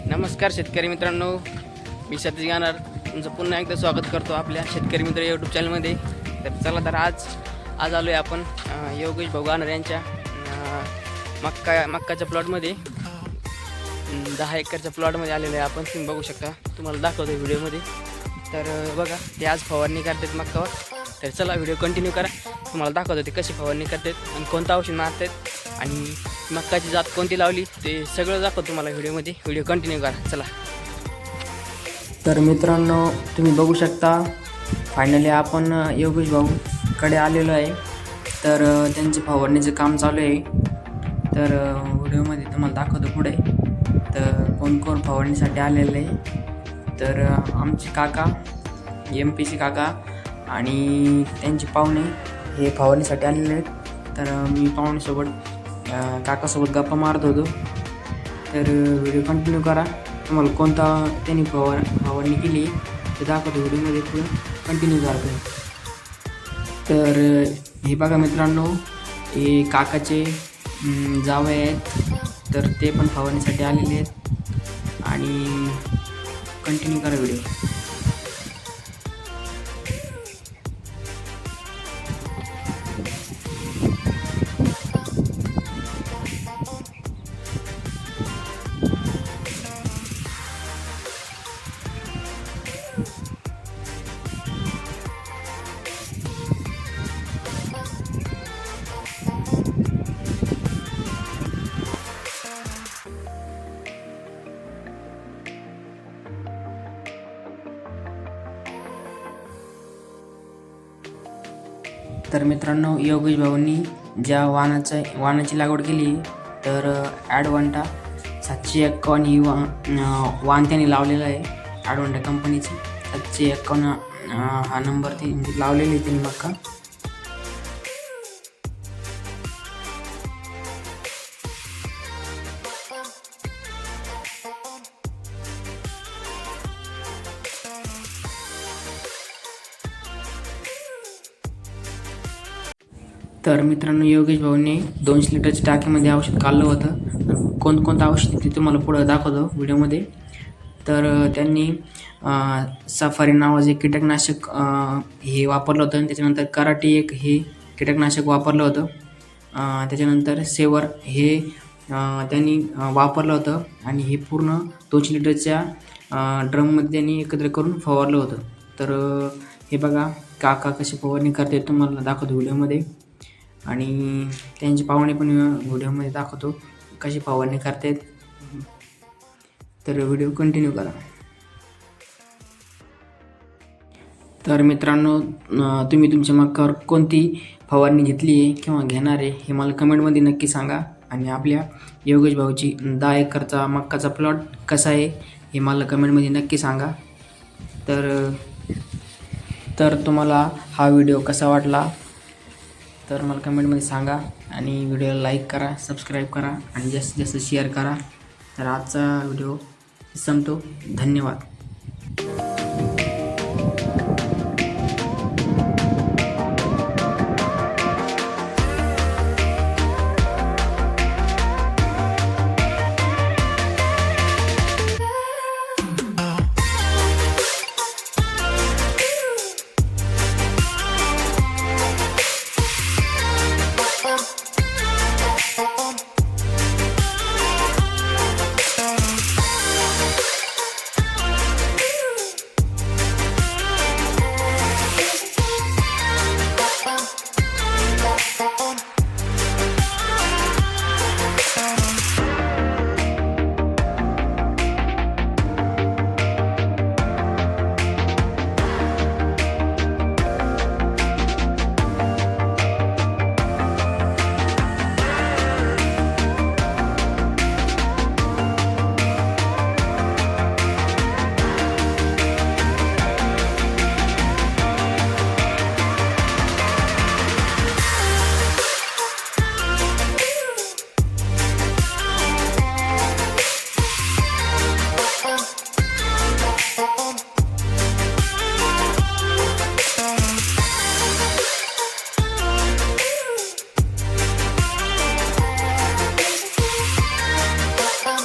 नमस्कार शेतकरी मित्रांनो, मी सतीश गाणार तुमचं पुन्हा एकदा स्वागत करतो आपल्या शेतकरी मित्र यूट्यूब चॅनलमध्ये. तर चला तर आज आलो आहे आपण योगेश भाऊ गाणार यांच्या मक्काच्या प्लॉटमध्ये 10 एकरच्या प्लॉटमध्ये आलेलो आहे आपण. तुम्ही बघू शकता, तुम्हाला दाखवतो व्हिडिओमध्ये. तर बघा, ते आज फवारणी करतात मक्कावर. तर चला व्हिडिओ कंटिन्यू करा, तुम्हाला दाखवतो ते कशी फवारणी करतात आणि कोणतं औषध मारतात आणि मक्काची जात कोणती लावली ते सगळं दाखवतो तुम्हाला व्हिडिओमध्ये. व्हिडिओ कंटिन्यू करा, चला. तर मित्रांनो, तुम्ही बघू शकता, फायनली आपण योगेश भाऊकडे आलेलो आहे. तर त्यांचे फवारणीचं काम चालू आहे. तर व्हिडिओमध्ये तुम्हाला दाखवतो पुढे तर कोण फवारणीसाठी आलेलं आहे. तर आमचे काका, MP चे काका आणि त्यांचे पाहुणे हे फवारणीसाठी आलेले आहेत. तर मी पाहुण्यासोबत काकासोबत गप्पा मारत होतो. तर व्हिडिओ कंटिन्यू करा, तुम्हाला कोणता त्यांनी फवारणी केली ते दाखवतो व्हिडिओमध्ये. पुढे कंटिन्यू करतो. तर हे बघा मित्रांनो, हे काकाचे जावई आहेत. तर ते पण फवारणीसाठी आलेले आहेत आणि कंटिन्यू करा व्हिडिओ. तर मित्रांनो, योगेश भाऊंनी ज्या वाणाची लागवड केली, तर ॲडवांटा 751 ही वाण त्यांनी लावलेला आहे. ॲडवांटा कंपनीची 751 हा नंबर ती लावलेली त्यांनी मक्का. तर मित्रांनो, योगेश भाऊने 200 लिटरच्या टाकीमध्ये औषध काढलं होतं. कोणतं औषध ते तुम्हाला पुढं दाखवतो व्हिडिओमध्ये. तर त्यांनी सफारी नावाचे कीटकनाशक हे वापरलं होतं आणि त्याच्यानंतर कराटे एक हे कीटकनाशक वापरलं होतं. त्याच्यानंतर सेवर हे त्यांनी वापरलं होतं आणि हे पूर्ण 200 लिटरच्या ड्रममध्ये त्यांनी एकत्र करून फवारलं होतं. तर हे बघा, काका कशी फवारणी करते तुम्हाला दाखवतो व्हिडिओमध्ये आणि त्यांचे पाहुणे पण व्हिडिओमध्ये दाखवतो कशी फवारणी करतात. तर व्हिडिओ कंटिन्यू करा. तर मित्रांनो, तुम्ही तुमच्या मक्कावर कोणती फवारणी घेतली आहे किंवा घेणार आहे हे मला कमेंटमध्ये नक्की सांगा. आणि आपल्या योगेश भाऊची 10 एकरचा मक्काचा प्लॉट कसा आहे हे मला कमेंटमध्ये नक्की सांगा. तर तुम्हाला हा व्हिडिओ कसा वाटला तर मला कमेंटमध्ये सांगा आणि व्हिडिओला लाईक करा, सबस्क्राईब करा आणि जास्तीत जास्त शेअर करा. तर आजचा व्हिडिओ संपतो. धन्यवाद.